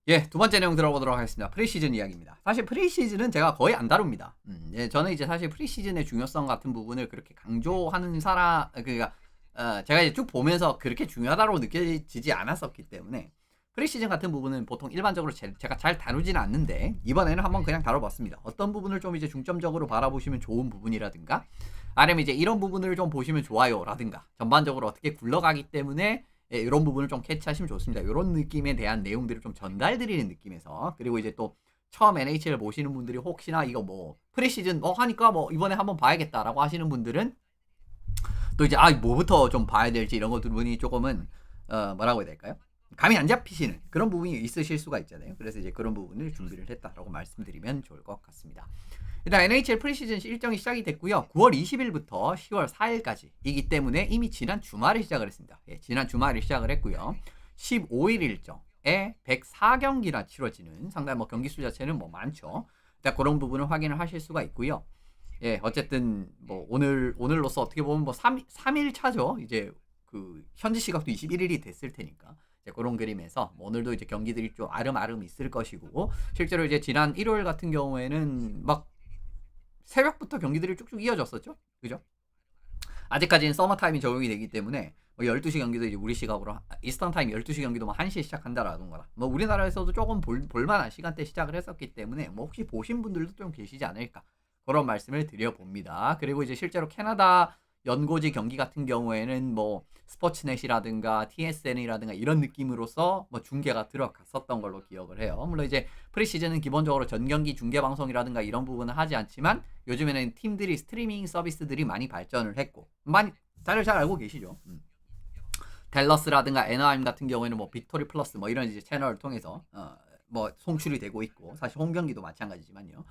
예, 두 번째 내용 들어보도록 하겠습니다. 프리시즌 이야기입니다. 사실 프리시즌은 제가 거의 안 다룹니다. 예, 저는 이제 사실 프리시즌의 중요성 같은 부분을 그렇게 강조하는 그러니까 제가 이제 쭉 보면서 그렇게 중요하다고 느껴지지 않았었기 때문에 프리시즌 같은 부분은 보통 일반적으로 제가 잘 다루지는 않는데 이번에는 한번 그냥 다뤄봤습니다. 어떤 부분을 좀 이제 중점적으로 바라보시면 좋은 부분이라든가 아니면 이제 이런 부분을 좀 보시면 좋아요라든가 전반적으로 어떻게 굴러가기 때문에 예, 이런 부분을 좀 캐치하시면 좋습니다. 이런 느낌에 대한 내용들을 좀 전달드리는 느낌에서 그리고 이제 또 처음 NHL 보시는 분들이 혹시나 이거 뭐 프리시즌 하니까 뭐 이번에 한번 봐야겠다라고 하시는 분들은 또 이제 뭐부터 좀 봐야 될지 이런 것들분이 조금은 뭐라고 해야 될까요? 감이 안 잡히시는 그런 부분이 있으실 수가 있잖아요. 그래서 이제 그런 부분을 준비를 했다라고 말씀드리면 좋을 것 같습니다. 일단 NHL 프리시즌 일정이 시작이 됐고요. 9월 20일부터 10월 4일까지이기 때문에 이미 지난 주말에 시작을 했습니다. 예, 지난 주말에 시작을 했고요. 15일 일정에 104경기나 치러지는 상당히 뭐 경기 수 자체는 뭐 많죠. 일단 그런 부분을 확인을 하실 수가 있고요. 예, 어쨌든 뭐 오늘로서 어떻게 보면 뭐 3일 차죠. 이제 그 현지 시각도 21일이 됐을 테니까. 이제 그런 그림에서 뭐 오늘도 이제 경기들이 좀 아름아름 있을 것이고 실제로 이제 지난 일요일 같은 경우에는 막 새벽부터 경기들이 쭉쭉 이어졌었죠. 그죠? 아직까지는 서머타임이 적용이 되기 때문에 뭐 12시 경기도 이제 우리 시각으로 이스턴 타임 12시 경기도 뭐 1시에 시작한다라던가 뭐 우리나라에서도 조금 볼만한 시간대 시작을 했었기 때문에 뭐 혹시 보신 분들도 좀 계시지 않을까 그런 말씀을 드려봅니다. 그리고 이제 실제로 캐나다 연고지 경기 같은 경우에는 뭐 스포츠넷이라든가 TSN이라든가 이런 느낌으로서 뭐 중계가 들어갔었던 걸로 기억을 해요. 물론 이제 프리시즌은 기본적으로 전 경기 중계 방송이라든가 이런 부분은 하지 않지만 요즘에는 팀들이 스트리밍 서비스들이 많이 발전을 했고 많이 다들 잘 알고 계시죠. 댈러스라든가 애너하임 같은 경우에는 뭐 빅토리 플러스 뭐 이런 이제 채널을 통해서 뭐 송출이 되고 있고 사실 홈 경기도 마찬가지지만요.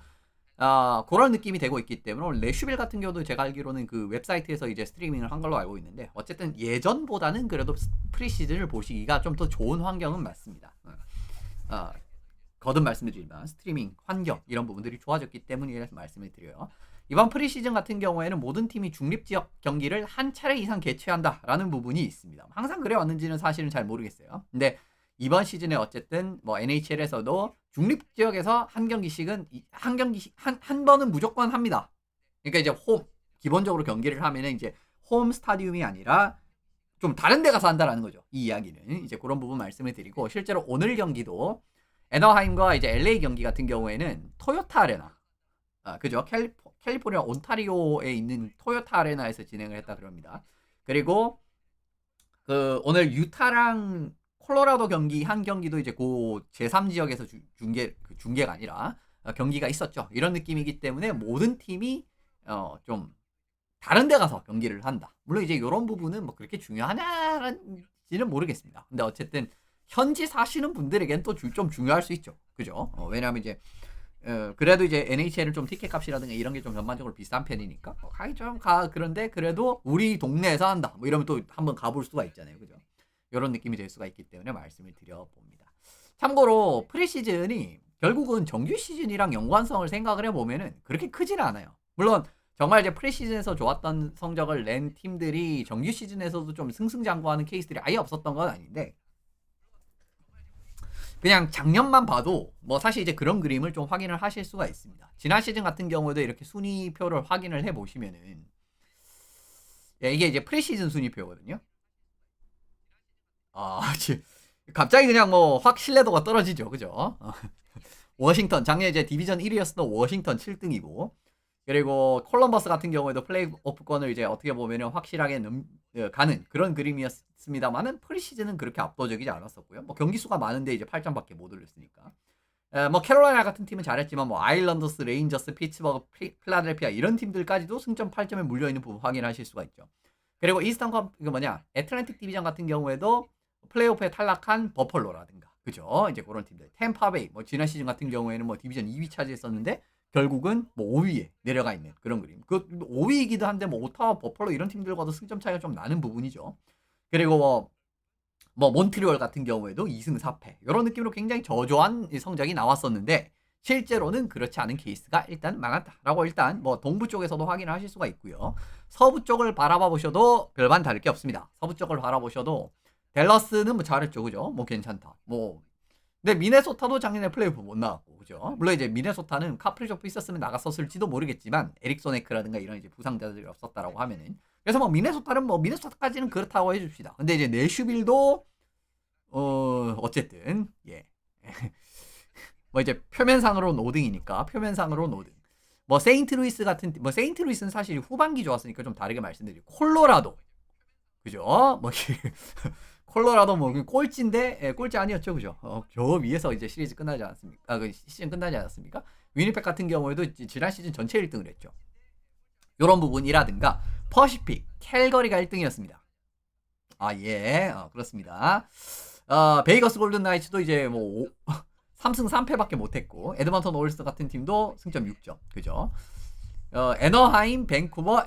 그런 느낌이 되고 있기 때문에 레슈빌 같은 경우도 제가 알기로는 그 웹사이트에서 이제 스트리밍을 한 걸로 알고 있는데 어쨌든 예전보다는 그래도 프리시즌을 보시기가 좀 더 좋은 환경은 맞습니다. 거듭 말씀드리지만 스트리밍 환경 이런 부분들이 좋아졌기 때문이라서 말씀을 드려요. 이번 프리시즌 같은 경우에는 모든 팀이 중립지역 경기를 한 차례 이상 개최한다라는 부분이 있습니다. 항상 그래 왔는지는 사실은 잘 모르겠어요. 근데 이번 시즌에 어쨌든 뭐 NHL에서도 중립지역에서 한 경기씩은 한 번은 무조건 합니다. 그러니까 이제 기본적으로 경기를 하면은 이제 홈 스타디움이 아니라 좀 다른 데 가서 한다라는 거죠. 이 이야기는 이제 그런 부분 말씀을 드리고 실제로 오늘 경기도 애너하임과 이제 LA 경기 같은 경우에는 토요타 아레나, 그죠? 캘리포니아 온타리오에 있는 토요타 아레나에서 진행을 했다 그럽니다. 그리고 그 오늘 유타랑 콜로라도 경기 한 경기도 이제 그 제3지역에서 중계가 아니라 경기가 있었죠. 이런 느낌이기 때문에 모든 팀이 좀 다른 데 가서 경기를 한다. 물론 이제 이런 부분은 뭐 그렇게 중요하냐는지는 모르겠습니다. 근데 어쨌든 현지 사시는 분들에겐 또 좀 중요할 수 있죠. 그죠? 왜냐하면 이제 그래도 이제 NHL은 좀 티켓 값이라든가 이런 게 좀 전반적으로 비싼 편이니까 가기 좀 그런데 그래도 우리 동네에서 한다. 뭐 이러면 또 한번 가볼 수가 있잖아요. 그죠? 이런 느낌이 될 수가 있기 때문에 말씀을 드려봅니다. 참고로 프리시즌이 결국은 정규 시즌이랑 연관성을 생각을 해보면은 그렇게 크지는 않아요. 물론 정말 이제 프리시즌에서 좋았던 성적을 낸 팀들이 정규 시즌에서도 좀 승승장구하는 케이스들이 아예 없었던 건 아닌데 그냥 작년만 봐도 뭐 사실 이제 그런 그림을 좀 확인을 하실 수가 있습니다. 지난 시즌 같은 경우에도 이렇게 순위표를 확인을 해 보시면은 이게 이제 프리시즌 순위표거든요. 갑자기 그냥 뭐 확 신뢰도가 떨어지죠, 그죠? 워싱턴 작년 이제 디비전 1위였었던 워싱턴 7등이고 그리고 콜럼버스 같은 경우에도 플레이오프권을 이제 어떻게 보면 확실하게 가는 그런 그림이었습니다만은 프리시즌은 그렇게 압도적이지 않았었고요. 뭐 경기 수가 많은데 이제 8점밖에 못 올렸으니까. 뭐 캐롤라이나 같은 팀은 잘했지만 뭐 아일랜더스, 레인저스, 피츠버그, 필라델피아 이런 팀들까지도 승점 8점에 물려 있는 부분 확인하실 수가 있죠. 그리고 이스턴 애틀랜틱 디비전 같은 경우에도 플레이오프에 탈락한 버펄로라든가 그죠? 이제 그런 팀들. 템파베이 뭐 지난 시즌 같은 경우에는 뭐 디비전 2위 차지했었는데 결국은 뭐 5위에 내려가 있는 그런 그림. 그 5위이기도 한데 뭐 오타와 버펄로 이런 팀들과도 승점 차이가 좀 나는 부분이죠. 그리고 뭐 몬트리올 같은 경우에도 2승 4패 이런 느낌으로 굉장히 저조한 성적이 나왔었는데 실제로는 그렇지 않은 케이스가 일단 많았다라고 일단 뭐 동부 쪽에서도 확인을 하실 수가 있고요. 서부 쪽을 바라봐 보셔도 별반 다를 게 없습니다. 서부 쪽을 바라보셔도 댈러스는 뭐 잘했죠, 그죠? 뭐 괜찮다. 뭐 근데 미네소타도 작년에 플레이오프 못 나왔고, 그죠? 물론 이제 미네소타는 카프리조프 있었으면 나갔었을지도 모르겠지만 에릭 소네크라든가 이런 이제 부상자들이 없었다라고 하면은, 그래서 뭐 미네소타는 뭐 미네소타까지는 그렇다고 해줍시다. 근데 이제 내슈빌도 어쨌든 예. 뭐 이제 표면상으로는 5등이니까 표면상으로는 5등. 뭐 세인트루이스 같은 뭐 세인트루이스는 사실 후반기 좋았으니까 좀 다르게 말씀드리고, 콜로라도 그죠? 뭐 콜로라도 뭐 꼴찌인데, 예, 꼴찌 아니었죠, 그죠? 저 위에서 이제 시리즈 끝나지 않았습니까? 그 시즌 끝나지 않았습니까? 위니펙 같은 경우에도 지난 시즌 전체 1등을 했죠. 이런 부분이라든가 퍼시픽, 캘거리가 1등이었습니다. 아, 예, 그렇습니다. 베이거스 골든 나이츠도 이제 뭐 3승 3패밖에 못했고, 에드먼턴 오일스 같은 팀도 승점 6점, 그죠? 애너하임, 밴쿠버,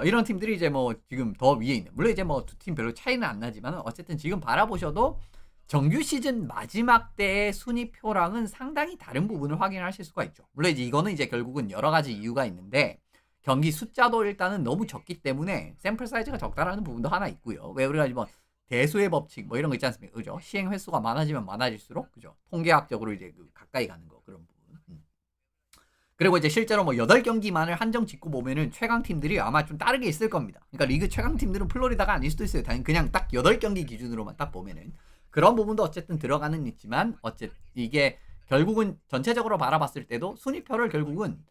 이런 팀들이 이제 뭐 지금 더 위에 있는, 물론 이제 뭐 두 팀 별로 차이는 안 나지만 어쨌든 지금 바라보셔도 정규 시즌 마지막 때의 순위표랑은 상당히 다른 부분을 확인하실 수가 있죠. 물론 이제 이거는 이제 결국은 여러 가지 이유가 있는데, 경기 숫자도 일단은 너무 적기 때문에 샘플 사이즈가 적다라는 부분도 하나 있고요. 왜 우리가 뭐 대수의 법칙 뭐 이런 거 있지 않습니까? 그죠? 시행 횟수가 많아지면 많아질수록, 그죠? 통계학적으로 이제 가까이 가는 거, 그런 부분. 그리고 이제 실제로 뭐 8경기만을 한정 짓고 보면은 최강 팀들이 아마 좀 다르게 있을 겁니다. 그러니까 리그 최강 팀들은 플로리다가 아닐 수도 있어요. 당연히 그냥 딱 8경기 기준으로만 딱 보면은. 그런 부분도 어쨌든 들어가는 있지만, 어쨌든 이게 결국은 전체적으로 바라봤을 때도 순위표를 결국은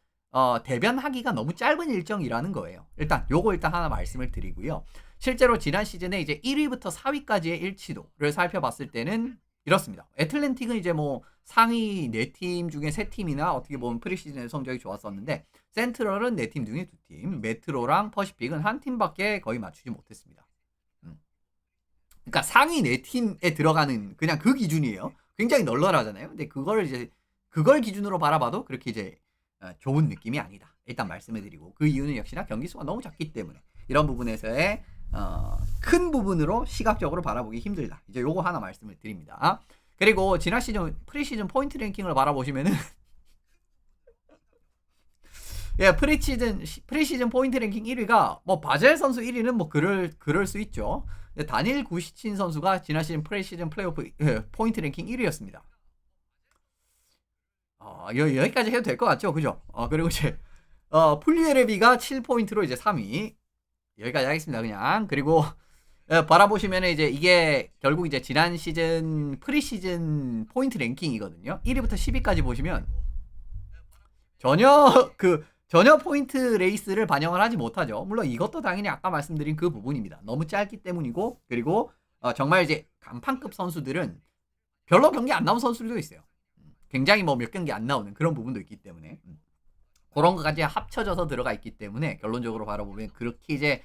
대변하기가 너무 짧은 일정이라는 거예요. 일단 요거 일단 하나 말씀을 드리고요. 실제로 지난 시즌에 이제 1위부터 4위까지의 일치도를 살펴봤을 때는 이렇습니다. 애틀랜틱은 이제 뭐 상위 4팀 중에 3팀이나 어떻게 보면 프리시즌의 성적이 좋았었는데, 센트럴은 4팀 중에 2팀, 메트로랑 퍼시픽은 1팀밖에 거의 맞추지 못했습니다. 그러니까 상위 4팀에 들어가는 그냥 그 기준이에요. 굉장히 널널하잖아요. 근데 그걸 기준으로 바라봐도 그렇게 이제 좋은 느낌이 아니다. 일단 말씀을 드리고, 그 이유는 역시나 경기 수가 너무 작기 때문에 이런 부분에서의 큰 부분으로 시각적으로 바라보기 힘들다. 이제 요거 하나 말씀을 드립니다. 그리고 지난 시즌 프리시즌 포인트 랭킹을 바라보시면은 예, 프리시즌 포인트 랭킹 1위가 뭐 바젤 선수 1위는 뭐 그럴 수 있죠. 다니엘 구시친 선수가 지난 시즌 프리시즌 플레이오프 포인트 랭킹 1위였습니다. 여기까지 해도 될 것 같죠, 그죠? 그리고 이제 풀리에레비가 7포인트로 이제 3위. 여기까지 하겠습니다, 그냥. 그리고 바라보시면 이제 이게 결국 이제 지난 시즌 프리시즌 포인트 랭킹이거든요. 1위부터 10위까지 보시면 전혀 포인트 레이스를 반영을 하지 못하죠. 물론 이것도 당연히 아까 말씀드린 그 부분입니다. 너무 짧기 때문이고, 그리고 정말 이제 간판급 선수들은 별로 경기 안 나온 선수들도 있어요. 굉장히 뭐 몇 경기 안 나오는 그런 부분도 있기 때문에, 그런 것까지 합쳐져서 들어가 있기 때문에 결론적으로 바라보면 그렇게 이제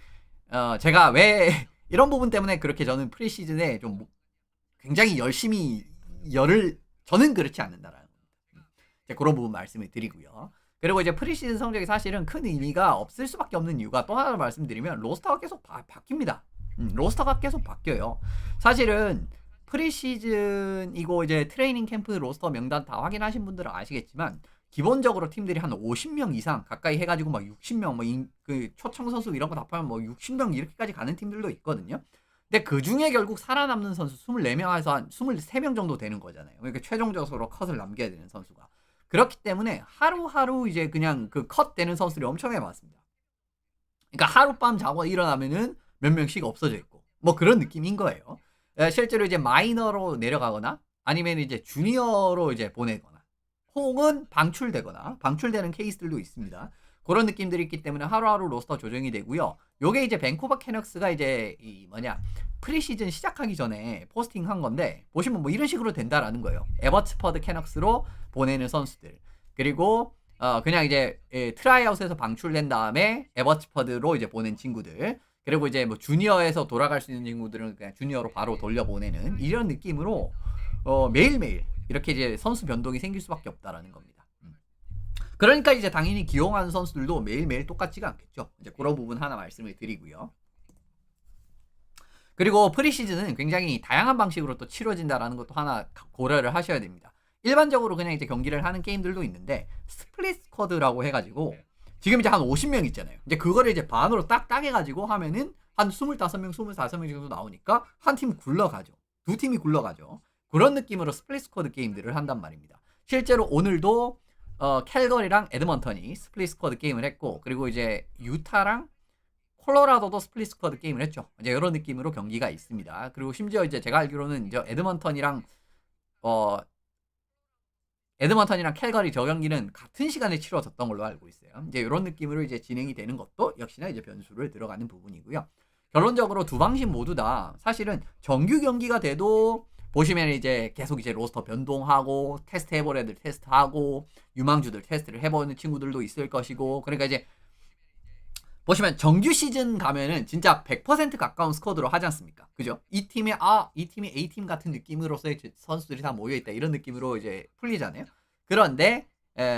제가 왜 이런 부분 때문에 그렇게 저는 프리시즌에 좀 굉장히 열심히 저는 그렇지 않는다라는 그런 부분 말씀을 드리고요. 그리고 이제 프리시즌 성적이 사실은 큰 의미가 없을 수밖에 없는 이유가, 또 하나 말씀드리면 로스터가 계속 바뀝니다. 로스터가 계속 바뀌어요. 사실은 프리시즌이고 이제 트레이닝 캠프 로스터 명단 다 확인하신 분들은 아시겠지만, 기본적으로 팀들이 한 50명 이상 가까이 해가지고 막 60명 그 초청 선수 이런 거 다 포함하면 뭐 60명 이렇게까지 가는 팀들도 있거든요. 근데 그 중에 결국 살아남는 선수 24명에서 한 23명 정도 되는 거잖아요. 그러니까 최종적으로 컷을 남겨야 되는 선수가. 그렇기 때문에 하루하루 이제 그냥 그 컷 되는 선수들이 엄청나게 많습니다. 그러니까 하룻밤 자고 일어나면은 몇 명씩 없어져 있고 뭐 그런 느낌인 거예요. 실제로 이제 마이너로 내려가거나 아니면 이제 주니어로 이제 보내거나 혹은 방출되는 케이스들도 있습니다. 그런 느낌들이 있기 때문에 하루하루 로스터 조정이 되고요. 요게 이제 밴쿠버 캐너스가 이제 프리시즌 시작하기 전에 포스팅한 건데, 보시면 뭐 이런 식으로 된다라는 거예요. 에버츠퍼드 캐너스로 보내는 선수들, 그리고 그냥 이제 트라이아웃에서 방출된 다음에 에버츠퍼드로 이제 보낸 친구들, 그리고 이제 뭐 주니어에서 돌아갈 수 있는 친구들은 그냥 주니어로 바로 돌려보내는 이런 느낌으로 매일매일 이렇게 이제 선수 변동이 생길 수밖에 없다라는 겁니다. 그러니까 이제 당연히 기용하는 선수들도 매일매일 똑같지가 않겠죠. 이제 그런 부분 하나 말씀을 드리고요. 그리고 프리시즌은 굉장히 다양한 방식으로 또 치러진다라는 것도 하나 고려를 하셔야 됩니다. 일반적으로 그냥 이제 경기를 하는 게임들도 있는데, 스플릿 스쿼드라고 해가지고 지금 이제 한 50명 있잖아요. 이제 그거를 이제 반으로 딱 해가지고 하면은 한 25명, 25명 정도 나오니까 한 팀 굴러가죠. 두 팀이 굴러가죠. 그런 느낌으로 스플릿 스쿼드 게임들을 한단 말입니다. 실제로 오늘도 캘거리랑 에드먼턴이 스플릿 스쿼드 게임을 했고, 그리고 이제 유타랑 콜로라도도 스플릿 스쿼드 게임을 했죠. 이제 이런 느낌으로 경기가 있습니다. 그리고 심지어 이제 제가 알기로는 이제 에드먼턴이랑 캘거리 저 경기는 같은 시간에 치러졌던 걸로 알고 있어요. 이제 이런 느낌으로 이제 진행이 되는 것도 역시나 이제 변수를 들어가는 부분이고요. 결론적으로 두 방식 모두 다 사실은 정규 경기가 돼도 보시면 이제 계속 이제 로스터 변동하고 테스트 해볼 애들 테스트하고 유망주들 테스트를 해보는 친구들도 있을 것이고, 그러니까 이제 보시면 정규 시즌 가면은 진짜 100% 가까운 스쿼드로 하지 않습니까? 그죠? 이 팀이 A팀 같은 느낌으로서의 선수들이 다 모여있다 이런 느낌으로 이제 풀리잖아요. 그런데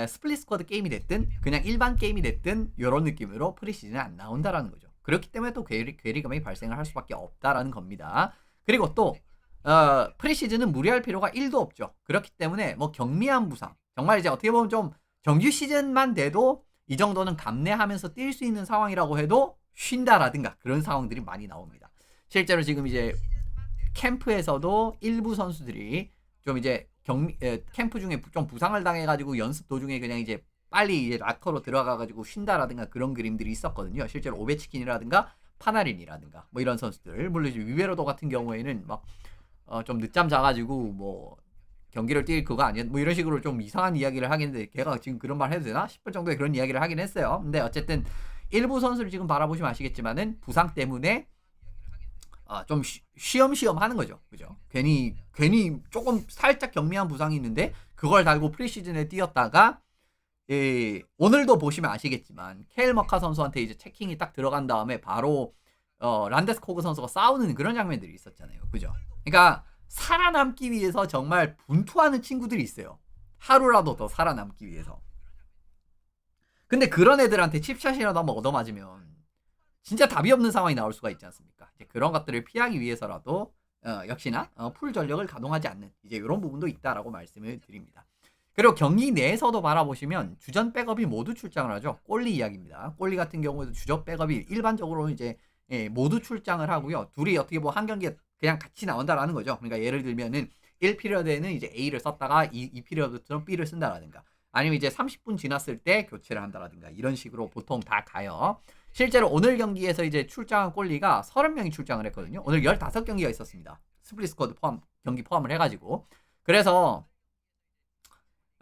스플릿 스쿼드 게임이 됐든 그냥 일반 게임이 됐든 이런 느낌으로 프리시즌에 안 나온다라는 거죠. 그렇기 때문에 또 괴리감이 발생을 할 수밖에 없다라는 겁니다. 그리고 또 프리시즌은 무리할 필요가 1도 없죠. 그렇기 때문에 뭐 경미한 부상, 정말 이제 어떻게 보면 좀 정규 시즌만 돼도 이 정도는 감내하면서 뛸 수 있는 상황이라고 해도 쉰다라든가 그런 상황들이 많이 나옵니다. 실제로 지금 이제 캠프에서도 일부 선수들이 좀 이제 캠프 중에 좀 부상을 당해가지고 연습 도중에 그냥 이제 빨리 이제 락커로 들어가가지고 쉰다라든가 그런 그림들이 있었거든요. 실제로 오베치킨이라든가 파나린이라든가 뭐 이런 선수들, 물론 이제 위베로도 같은 경우에는 막 좀 늦잠 자가지고 뭐 경기를 뛸 그거 아니야? 뭐 이런 식으로 좀 이상한 이야기를 하겠는데 걔가 지금 그런 말 해도 되나 싶을 정도의 그런 이야기를 하긴 했어요. 근데 어쨌든 일부 선수를 지금 바라보시면 아시겠지만은 부상 때문에 좀 쉬엄쉬엄 하는 거죠. 그죠? 괜히 조금 살짝 경미한 부상이 있는데 그걸 달고 프리시즌에 뛰었다가 오늘도 보시면 아시겠지만 케일 머카 선수한테 이제 체킹이 딱 들어간 다음에 바로 란데스코그 선수가 싸우는 그런 장면들이 있었잖아요. 그죠? 그러니까 살아남기 위해서 정말 분투하는 친구들이 있어요. 하루라도 더 살아남기 위해서. 근데 그런 애들한테 칩샷이라도 한번 얻어맞으면 진짜 답이 없는 상황이 나올 수가 있지 않습니까? 이제 그런 것들을 피하기 위해서라도 역시나 풀 전력을 가동하지 않는 이제 이런 부분도 있다라고 말씀을 드립니다. 그리고 경기 내에서도 바라보시면 주전 백업이 모두 출장을 하죠. 꼴리 이야기입니다. 꼴리 같은 경우에도 주전 백업이 일반적으로 이제 모두 출장을 하고요. 둘이 어떻게 보면 한 경기에 그냥 같이 나온다라는 거죠. 그러니까 예를 들면은 1피리어드에는 이제 A를 썼다가 2피리어드처럼 B를 쓴다라든가, 아니면 이제 30분 지났을 때 교체를 한다라든가 이런 식으로 보통 다 가요. 실제로 오늘 경기에서 이제 출장한 꼴리가 30명이 출장을 했거든요. 오늘 15경기가 있었습니다. 스플릿 스쿼드 경기 포함을 해가지고. 그래서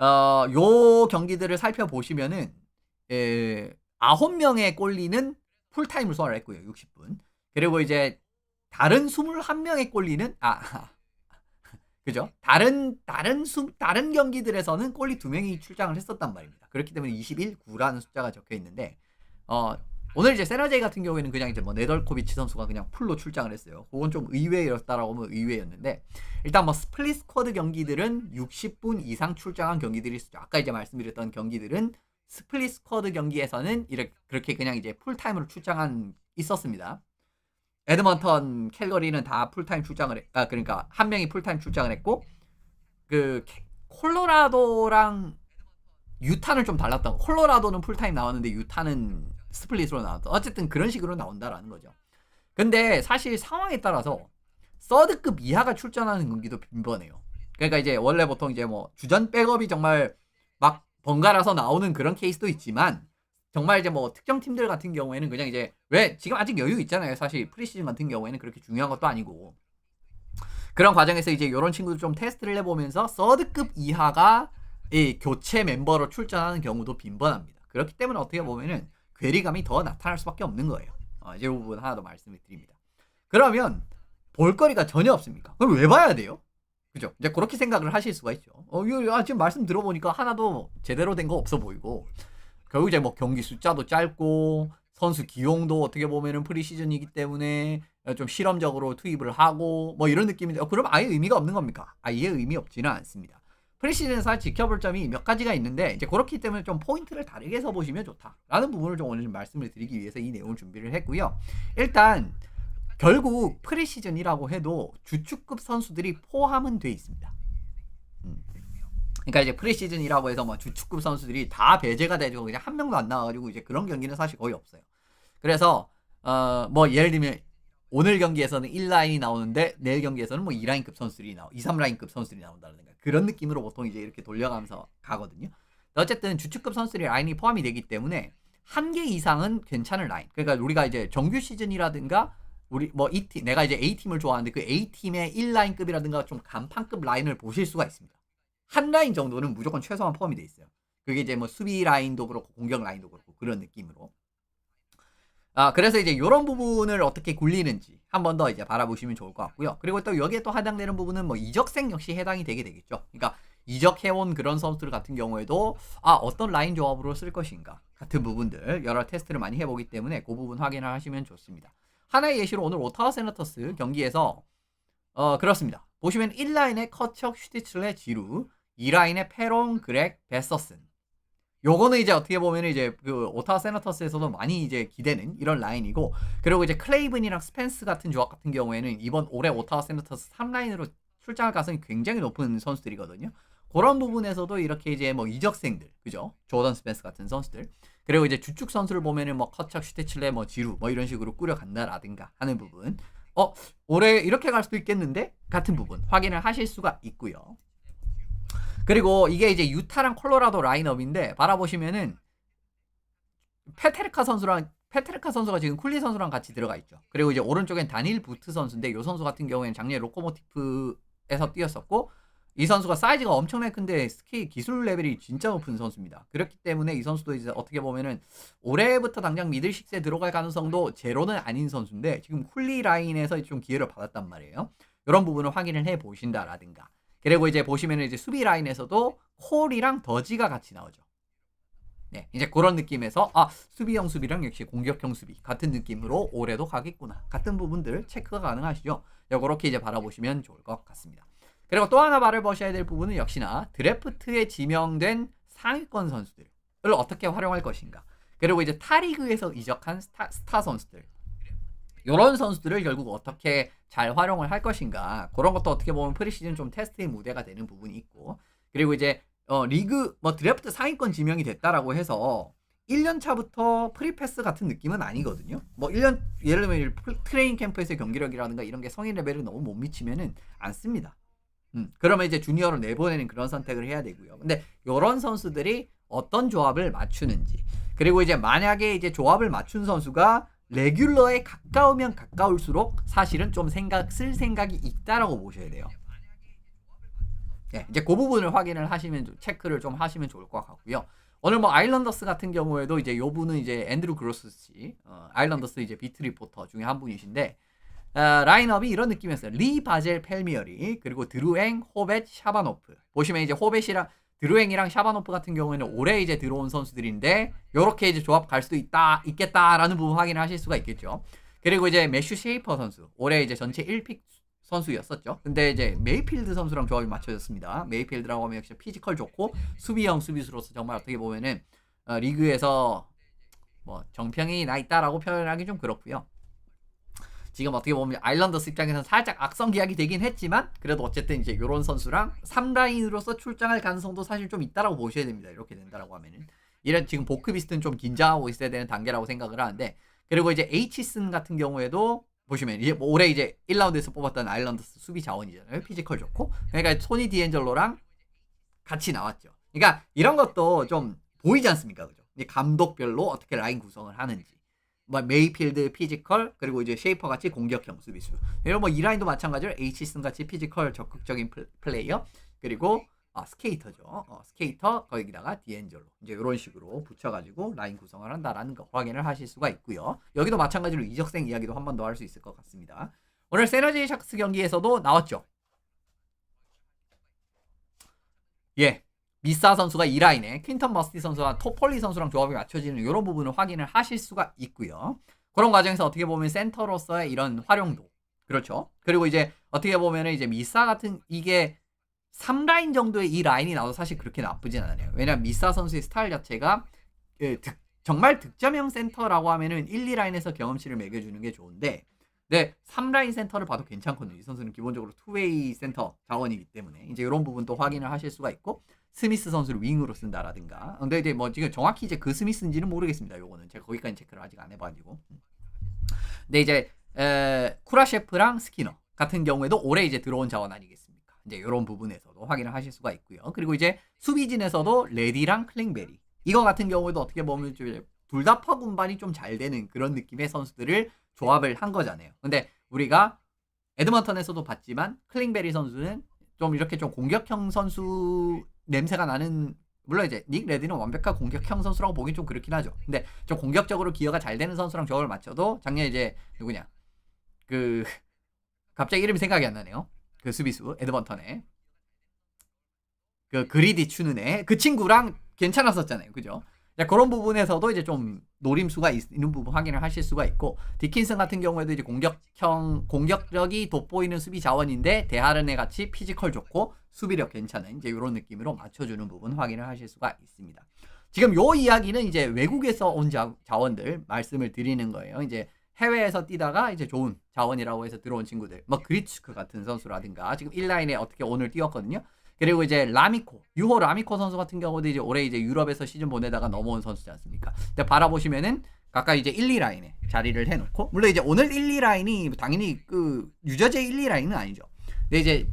요 경기들을 살펴보시면은 9명의 꼴리는 풀타임을 소화를 했고요. 60분. 그리고 이제 다른 21명의 꼴리는 그죠? 다른 경기들에서는 꼴리 2명이 출장을 했었단 말입니다. 그렇기 때문에 21,9라는 숫자가 적혀 있는데 오늘 이제 세나제이 같은 경우에는 그냥 이제 뭐 네덜코비치 선수가 그냥 풀로 출장을 했어요. 그건 좀 의외였다라고 하면 의외였는데, 일단 뭐 스플릿 스쿼드 경기들은 60분 이상 출장한 경기들이 있었죠. 아까 이제 말씀드렸던 경기들은 스플릿 스쿼드 경기에서는 그렇게 그냥 이제 풀타임으로 출장한 있었습니다. 에드먼턴, 캘거리는 다 풀타임 출장을 그러니까 한 명이 풀타임 출장을 했고, 그 콜로라도랑 유타는 좀 달랐던, 콜로라도는 풀타임 나왔는데 유타는 스플릿으로 나왔던, 어쨌든 그런 식으로 나온다라는 거죠. 근데 사실 상황에 따라서 서드급 이하가 출전하는 경기도 빈번해요. 그러니까 이제 원래 보통 이제 뭐 주전 백업이 정말 막 번갈아서 나오는 그런 케이스도 있지만, 정말 이제 뭐 특정 팀들 같은 경우에는 그냥 이제 왜 지금 아직 여유 있잖아요. 사실 프리시즌 같은 경우에는 그렇게 중요한 것도 아니고, 그런 과정에서 이제 이런 친구들 좀 테스트를 해보면서 서드급 이하가 이 교체 멤버로 출전하는 경우도 빈번합니다. 그렇기 때문에 어떻게 보면은 괴리감이 더 나타날 수밖에 없는 거예요. 이 부분 하나 더 말씀을 드립니다. 그러면 볼거리가 전혀 없습니까? 그럼 왜 봐야 돼요? 그죠? 이제 그렇게 생각을 하실 수가 있죠. 지금 말씀 들어보니까 하나도 제대로 된 거 없어 보이고, 결국 이제 뭐 경기 숫자도 짧고 선수 기용도 어떻게 보면은 프리시즌이기 때문에 좀 실험적으로 투입을 하고 뭐 이런 느낌인데, 그럼 아예 의미가 없는 겁니까? 아예 의미 없지는 않습니다. 프리시즌에서 지켜볼 점이 몇 가지가 있는데, 이제 그렇기 때문에 좀 포인트를 다르게 써보시면 좋다라는 부분을 좀 오늘 좀 말씀을 드리기 위해서 이 내용을 준비를 했고요. 일단 결국 프리시즌이라고 해도 주축급 선수들이 포함은 돼 있습니다. 그러니까 이제 프리시즌이라고 해서 뭐 주축급 선수들이 다 배제가 되고 그냥 한 명도 안 나와가지고 이제 그런 경기는 사실 거의 없어요. 그래서 뭐 예를 들면 오늘 경기에서는 1라인이 나오는데 내일 경기에서는 뭐 2라인급 선수들이 2, 3라인급 선수들이 나온다든가 그런 느낌으로 보통 이제 이렇게 돌려가면서 가거든요. 어쨌든 주축급 선수들이 라인이 포함이 되기 때문에 한 개 이상은 괜찮은 라인. 그러니까 우리가 이제 정규 시즌이라든가 우리 뭐 E팀, 내가 이제 A팀을 좋아하는데 그 A팀의 1라인급이라든가 좀 간판급 라인을 보실 수가 있습니다. 한 라인 정도는 무조건 최소한 포함이 돼 있어요. 그게 이제 뭐 수비 라인도 그렇고 공격 라인도 그렇고 그런 느낌으로. 그래서 이제 이런 부분을 어떻게 굴리는지 한 번 더 이제 바라보시면 좋을 것 같고요. 그리고 또 여기에 또 해당되는 부분은 뭐 이적생 역시 해당이 되게 되겠죠. 그러니까 이적해온 그런 선수들 같은 경우에도 어떤 라인 조합으로 쓸 것인가 같은 부분들 여러 테스트를 많이 해보기 때문에 그 부분 확인을 하시면 좋습니다. 하나의 예시로 오늘 오타와 세너터스 경기에서 그렇습니다. 보시면 1라인에 커척, 슈티틀레, 지루, 2라인에 페론, 그렉, 베서슨. 요거는 이제 어떻게 보면 이제 그 오타와 세너터스에서도 많이 이제 기대는 이런 라인이고, 그리고 이제 클레이븐이랑 스펜스 같은 조합 같은 경우에는 이번 올해 오타와 세너터스 3라인으로 출장할 가능성이 굉장히 높은 선수들이거든요. 그런 부분에서도 이렇게 이제 뭐 이적생들, 그죠? 조던 스펜스 같은 선수들. 그리고 이제 주축 선수를 보면은 뭐 커척, 슈테칠레, 뭐 지루, 뭐 이런 식으로 꾸려간다라든가 하는 부분. 올해 이렇게 갈 수도 있겠는데? 같은 부분 확인을 하실 수가 있고요. 그리고 이게 이제 유타랑 콜로라도 라인업인데 바라보시면은 페테르카 선수가 지금 쿨리 선수랑 같이 들어가 있죠. 그리고 이제 오른쪽엔 다닐 부트 선수인데 이 선수 같은 경우에는 작년에 로코모티프에서 뛰었었고, 이 선수가 사이즈가 엄청나게 큰데 스키 기술 레벨이 진짜 높은 선수입니다. 그렇기 때문에 이 선수도 이제 어떻게 보면은 올해부터 당장 미들식스에 들어갈 가능성도 제로는 아닌 선수인데 지금 쿨리 라인에서 좀 기회를 받았단 말이에요. 이런 부분을 확인을 해 보신다라든가. 그리고 이제 보시면은 이제 수비 라인에서도 콜이랑 더지가 같이 나오죠. 네, 이제 그런 느낌에서 수비형 수비랑 역시 공격형 수비 같은 느낌으로 올해도 가겠구나 같은 부분들 체크가 가능하시죠. 그렇게 이제 바라보시면 좋을 것 같습니다. 그리고 또 하나 바라보셔야 될 부분은 역시나 드래프트에 지명된 상위권 선수들을 어떻게 활용할 것인가. 그리고 이제 타리그에서 이적한 스타 선수들, 이런 선수들을 결국 어떻게 잘 활용을 할 것인가. 그런 것도 어떻게 보면 프리시즌 좀 테스트의 무대가 되는 부분이 있고, 그리고 이제 리그 뭐 드래프트 상위권 지명이 됐다라고 해서 1년 차부터 프리패스 같은 느낌은 아니거든요. 뭐 1년 예를 들면 트레이닝 캠프에서의 경기력이라든가 이런 게 성인 레벨을 너무 못 미치면은 안 씁니다. 그러면 이제 주니어로 내보내는 그런 선택을 해야 되고요. 근데 이런 선수들이 어떤 조합을 맞추는지, 그리고 이제 만약에 이제 조합을 맞춘 선수가 레귤러에 가까우면 가까울수록 사실은 좀 쓸 생각이 있다라고 보셔야 돼요. 네, 이제 그 부분을 확인을 하시면, 체크를 좀 하시면 좋을 것 같고요. 오늘 뭐 아일랜더스 같은 경우에도 이제 요 분은 이제 앤드루 그로스 씨, 아일랜더스 이제 비트 리포터 중에 한 분이신데, 라인업이 이런 느낌이었어요. 리 바젤 펠미어리, 그리고 드루엥, 호벳, 샤바노프. 보시면 이제 호벳이랑 드루엥이랑 샤바노프 같은 경우에는 올해 이제 들어온 선수들인데 요렇게 이제 조합 갈 수도 있겠다라는 부분 확인을 하실 수가 있겠죠. 그리고 이제 매슈 쉐이퍼 선수, 올해 이제 전체 1픽 선수였었죠. 근데 이제 메이필드 선수랑 조합이 맞춰졌습니다. 메이필드라고 하면 역시 피지컬 좋고 수비형 수비수로서 정말 어떻게 보면은 리그에서 뭐 정평이 나 있다라고 표현하기 좀 그렇고요. 지금 어떻게 보면 아일랜더스 입장에서는 살짝 악성 계약이 되긴 했지만 그래도 어쨌든 이제 이런 선수랑 3라인으로서 출장할 가능성도 사실 좀 있다라고 보셔야 됩니다. 이렇게 된다라고 하면은 이런 지금 보크비스트는 좀 긴장하고 있어야 되는 단계라고 생각을 하는데, 그리고 이제 H슨 같은 경우에도 보시면 이제 뭐 올해 이제 1라운드에서 뽑았던 아일랜더스 수비 자원이잖아요. 피지컬 좋고. 그러니까 토니 디엔젤로랑 같이 나왔죠. 그러니까 이런 것도 좀 보이지 않습니까, 그죠? 감독별로 어떻게 라인 구성을 하는지. 뭐 메이필드 피지컬, 그리고 이제 쉐이퍼 같이 공격형 수비수, 이런 뭐 이 라인도 마찬가지로 H슨 같이 피지컬 적극적인 플레이어, 그리고 스케이터죠. 스케이터 거기다가 디엔젤로, 이제 이런 식으로 붙여가지고 라인 구성을 한다라는 거 확인을 하실 수가 있고요. 여기도 마찬가지로 이적생 이야기도 한 번 더 할 수 있을 것 같습니다. 오늘 세너제이 샥스 경기에서도 나왔죠. 예, 미사 선수가 2라인에 퀸턴 머스티 선수와 토폴리 선수랑 조합이 맞춰지는 이런 부분을 확인을 하실 수가 있고요. 그런 과정에서 어떻게 보면 센터로서의 이런 활용도, 그렇죠. 그리고 이제 어떻게 보면 이제 미사 같은 이게 3라인 정도의 이 라인이 나와도 사실 그렇게 나쁘진 않아요. 왜냐면 미사 선수의 스타일 자체가 정말 득점형 센터라고 하면은 1, 2라인에서 경험치를 매겨주는 게 좋은데, 네, 3라인 센터를 봐도 괜찮거든요. 이 선수는 기본적으로 투웨이 센터 자원이기 때문에 이제 이런 부분도 확인을 하실 수가 있고, 스미스 선수를 윙으로 쓴다라든가. 근데 이제 뭐 지금 정확히 이제 그 스미스인지는 모르겠습니다. 요거는 제가 거기까지 체크를 아직 안 해봐가지고. 근데 이제 쿠라셰프랑 스키너 같은 경우에도 올해 이제 들어온 자원 아니겠습니까? 이제 이런 부분에서도 확인을 하실 수가 있고요. 그리고 이제 수비진에서도 레디랑 클링베리 이거 같은 경우에도 어떻게 보면 둘 다 퍼 운반이 좀 잘 되는 그런 느낌의 선수들을 조합을 한 거잖아요. 근데 우리가 에드먼턴에서도 봤지만 클링베리 선수는 좀 이렇게 좀 공격형 선수 냄새가 나는, 물론 이제 닉 레디는 완벽한 공격형 선수라고 보긴 좀 그렇긴 하죠. 근데 좀 공격적으로 기여가 잘 되는 선수랑 조합을 맞춰도 작년에 이제 누구냐 그 갑자기 이름이 생각이 안 나네요. 그 수비수 에드먼턴에 그 그리디 추는 애 그 친구랑 괜찮았었잖아요. 그죠? 그런 부분에서도 이제 좀 노림수가 있는 부분 확인을 하실 수가 있고, 디킨슨 같은 경우에도 이제 공격력이 돋보이는 수비 자원인데 데하른에 같이 피지컬 좋고 수비력 괜찮은 이제 이런 느낌으로 맞춰주는 부분 확인을 하실 수가 있습니다. 지금 요 이야기는 이제 외국에서 온 자원들 말씀을 드리는 거예요. 이제 해외에서 뛰다가 이제 좋은 자원이라고 해서 들어온 친구들, 뭐 그리츠크 같은 선수라든가 지금 1라인에 어떻게 오늘 뛰었거든요. 그리고 이제 라미코, 유호 라미코 선수 같은 경우도 이제 올해 이제 유럽에서 시즌 보내다가 넘어온 선수지 않습니까? 근데 바라보시면은 각각 이제 1, 2라인에 자리를 해놓고, 물론 이제 오늘 1, 2라인이 당연히 그 유저제 1, 2라인은 아니죠. 근데 이제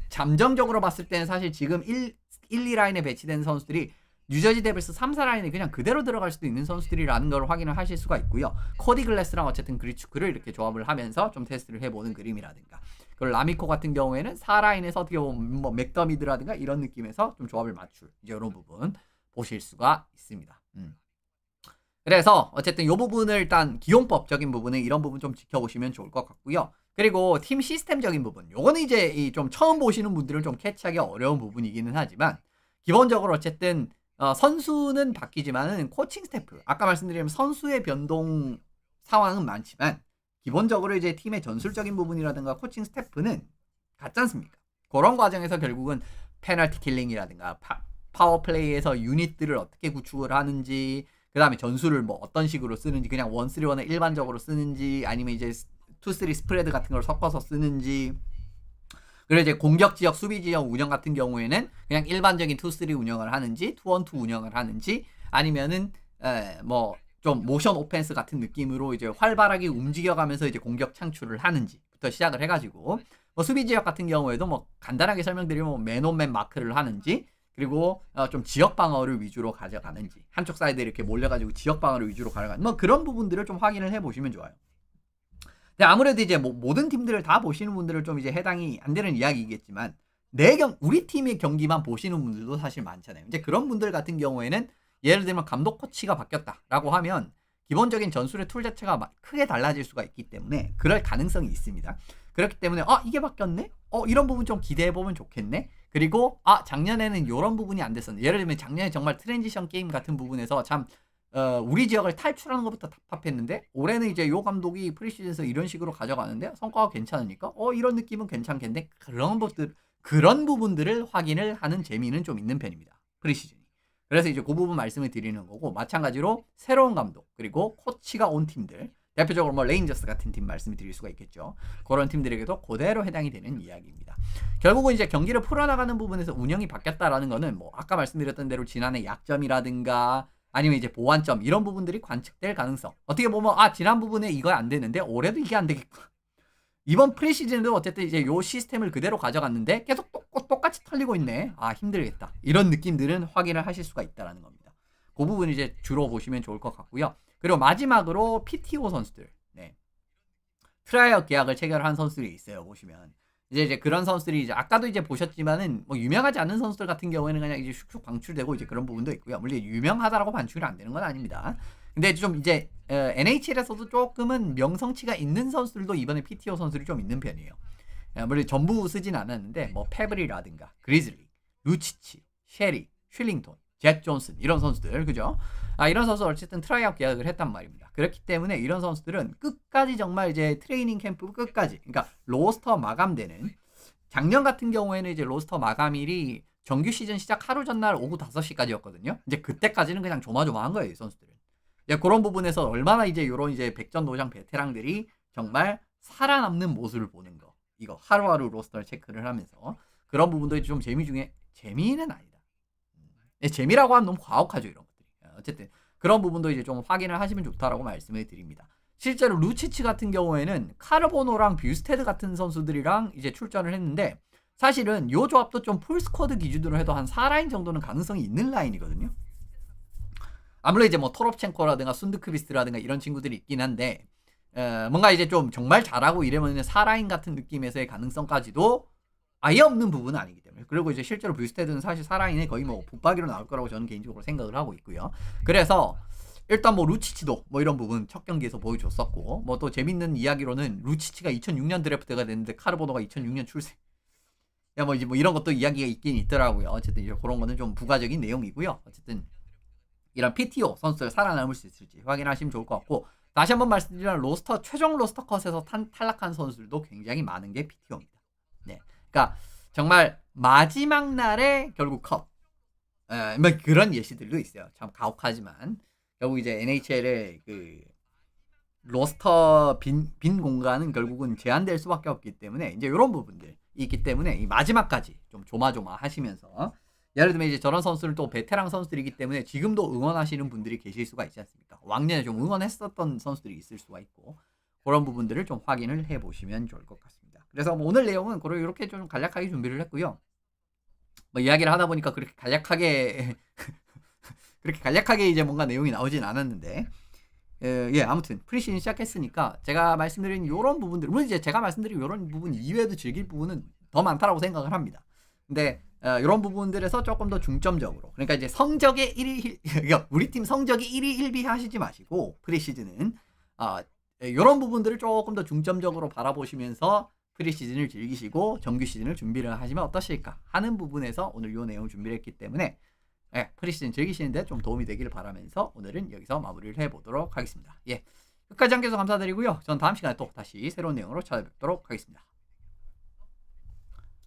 잠정적으로 봤을 때는 사실 지금 1, 2라인에 배치된 선수들이 뉴저지 데빌스 3, 4라인에 그냥 그대로 들어갈 수도 있는 선수들이라는 걸 확인을 하실 수가 있고요. 코디 글래스랑 어쨌든 그리츠크를 이렇게 조합을 하면서 좀 테스트를 해보는 그림이라든가, 그리고 라미코 같은 경우에는 4라인에서 어떻게 보면 뭐 맥더미드라든가 이런 느낌에서 좀 조합을 맞출 이제 이런 부분 보실 수가 있습니다. 그래서 어쨌든 이 부분을 일단 기용법적인 부분은 이런 부분 좀 지켜보시면 좋을 것 같고요. 그리고 팀 시스템적인 부분, 요거는 이제 이 좀 처음 보시는 분들은 좀 캐치하기 어려운 부분이기는 하지만, 기본적으로 어쨌든 선수는 바뀌지만은 코칭 스태프, 아까 말씀드린 선수의 변동 상황은 많지만 기본적으로 이제 팀의 전술적인 부분이라든가 코칭 스태프는 같지 않습니까? 그런 과정에서 결국은 페널티 킬링이라든가 파워플레이에서 유닛들을 어떻게 구축을 하는지, 그 다음에 전술을 뭐 어떤 식으로 쓰는지, 그냥 1-3-1을 일반적으로 쓰는지 아니면 이제 2-3 스프레드 같은 걸 섞어서 쓰는지, 그리고 이제 공격 지역, 수비 지역 운영 같은 경우에는 그냥 일반적인 2-3 운영을 하는지 2-1-2 운영을 하는지, 아니면은 뭐 좀 모션 오펜스 같은 느낌으로 이제 활발하게 움직여가면서 이제 공격 창출을 하는지부터 시작을 해가지고, 뭐 수비 지역 같은 경우에도 뭐 간단하게 설명드리면 뭐 맨온맨 마크를 하는지, 그리고 좀 지역 방어를 위주로 가져가는지, 한쪽 사이드에 이렇게 몰려가지고 지역 방어를 위주로 가져가는 뭐 그런 부분들을 좀 확인을 해보시면 좋아요. 근데 아무래도 이제 뭐 모든 팀들을 다 보시는 분들은 좀 이제 해당이 안 되는 이야기이겠지만, 우리 팀의 경기만 보시는 분들도 사실 많잖아요. 이제 그런 분들 같은 경우에는 예를 들면 감독 코치가 바뀌었다라고 하면 기본적인 전술의 툴 자체가 크게 달라질 수가 있기 때문에 그럴 가능성이 있습니다. 그렇기 때문에 이게 바뀌었네? 이런 부분 좀 기대해보면 좋겠네? 그리고 작년에는 이런 부분이 안 됐었네. 예를 들면 작년에 정말 트랜지션 게임 같은 부분에서 참 우리 지역을 탈출하는 것부터 답답했는데, 올해는 이제 요 감독이 프리시즌에서 이런 식으로 가져가는데 성과가 괜찮으니까 이런 느낌은 괜찮겠네. 그런 부분들을 확인을 하는 재미는 좀 있는 편입니다. 프리시즌이. 그래서 이제 그 부분 말씀을 드리는 거고, 마찬가지로 새로운 감독 그리고 코치가 온 팀들, 대표적으로 뭐 레인저스 같은 팀 말씀을 드릴 수가 있겠죠. 그런 팀들에게도 그대로 해당이 되는 이야기입니다. 결국은 이제 경기를 풀어나가는 부분에서 운영이 바뀌었다라는 거는 뭐 아까 말씀드렸던 대로 지난해 약점이라든가 아니면 이제 보완점 이런 부분들이 관측될 가능성, 어떻게 보면 지난 부분에 이거 안 되는데 올해도 이게 안 되겠구나, 이번 프리시즌도 어쨌든 이제 요 시스템을 그대로 가져갔는데 계속 똑같이 털리고 있네, 힘들겠다, 이런 느낌들은 확인을 하실 수가 있다라는 겁니다. 그 부분 이제 주로 보시면 좋을 것 같고요. 그리고 마지막으로 PTO 선수들, 트라이아웃 계약을 체결한 선수들이 있어요. 보시면 이제 그런 선수들이 이제 아까도 이제 보셨지만은 뭐 유명하지 않은 선수들 같은 경우에는 그냥 이제 슉슉 방출되고 이제 그런 부분도 있고요. 물론 유명하다라고 방출이 안 되는 건 아닙니다. 근데 좀 이제 NHL에서도 조금은 명성치가 있는 선수들도 이번에 PTO 선수들이 좀 있는 편이에요. 물론 전부 쓰진 않았는데 뭐 페브리라든가 그리즐리, 루치치, 셰리, 쉴링톤, 잭 존슨 이런 선수들, 그죠? 이런 선수 어쨌든 트라이아웃 계약을 했단 말입니다. 그렇기 때문에 이런 선수들은 끝까지 정말 이제 트레이닝 캠프 끝까지, 그러니까 로스터 마감되는, 작년 같은 경우에는 이제 로스터 마감일이 정규 시즌 시작 하루 전날 오후 5시까지였거든요. 이제 그때까지는 그냥 조마조마한 거예요, 이 선수들은. 그런 부분에서 얼마나 이제 요런 이제 백전노장 베테랑들이 정말 살아남는 모습을 보는 거, 이거 하루하루 로스터를 체크를 하면서 그런 부분도 좀 재미는 아니다. 재미라고 하면 너무 과혹하죠, 이런 것들이. 어쨌든 그런 부분도 이제 좀 확인을 하시면 좋다라고 말씀을 드립니다. 실제로 루치치 같은 경우에는 카르보노랑 뷰스테드 같은 선수들이랑 이제 출전을 했는데 사실은 요 조합도 좀 풀스쿼드 기준으로 해도 한 4라인 정도는 가능성이 있는 라인이거든요. 아무래도 이제 뭐 토롭첸코라든가 순드크비스라든가 이런 친구들이 있긴 한데 뭔가 이제 좀 정말 잘하고 이러면 4라인 같은 느낌에서의 가능성까지도 아예 없는 부분은 아니기 때문에. 그리고 이제 실제로 뷰스테드는 사실 4라인에 거의 뭐 붙박이로 나올 거라고 저는 개인적으로 생각을 하고 있고요. 그래서 일단 뭐 루치치도 뭐 이런 부분 첫 경기에서 보여줬었고, 뭐 또 재밌는 이야기로는 루치치가 2006년 드래프트가 됐는데 카르보노가 2006년 출생. 야, 뭐 이제 뭐 이런 것도 이야기가 있긴 있더라고요. 어쨌든 이제 그런 거는 좀 부가적인 내용이고요. 어쨌든 이런 PTO 선수들 살아남을 수 있을지 확인하시면 좋을 것 같고, 다시 한번 말씀드리면 로스터 최종 로스터 컷에서 탈락한 선수들도 굉장히 많은 게 PTO입니다. 네, 그러니까 정말 마지막 날에 결국 컷. 뭐 그런 예시들도 있어요. 참 가혹하지만 결국 이제 NHL의 그 로스터 빈 공간은 결국은 제한될 수밖에 없기 때문에 이제 이런 부분들 있기 때문에 이 마지막까지 좀 조마조마 하시면서, 예를 들면 이제 저런 선수를 또 베테랑 선수들이기 때문에 지금도 응원하시는 분들이 계실 수가 있지 않습니까? 왕년에 좀 응원했었던 선수들이 있을 수가 있고, 그런 부분들을 좀 확인을 해보시면 좋을 것 같습니다. 그래서 뭐 오늘 내용은 이렇게 좀 간략하게 준비를 했고요. 뭐 이야기를 하다 보니까 그렇게 간략하게 그렇게 간략하게 이제 뭔가 내용이 나오진 않았는데, 예, 아무튼 프리시즌 시작했으니까 제가 말씀드린 이런 부분들, 물론 이제 제가 말씀드린 이런 부분 이외에도 즐길 부분은 더 많다라고 생각을 합니다. 근데 이런 부분들에서 조금 더 중점적으로, 그러니까 이제 성적의 1위 그러니까 우리 팀 성적이 1위 1비 하시지 마시고 프리시즌은 이런 부분들을 조금 더 중점적으로 바라보시면서 프리시즌을 즐기시고 정규 시즌을 준비를 하시면 어떠실까 하는 부분에서 오늘 이 내용을 준비를 했기 때문에, 예, 프리시즌 즐기시는데 좀 도움이 되기를 바라면서 오늘은 여기서 마무리를 해보도록 하겠습니다. 예, 끝까지 함께해서 감사드리고요. 전 다음 시간에 또 다시 새로운 내용으로 찾아뵙도록 하겠습니다.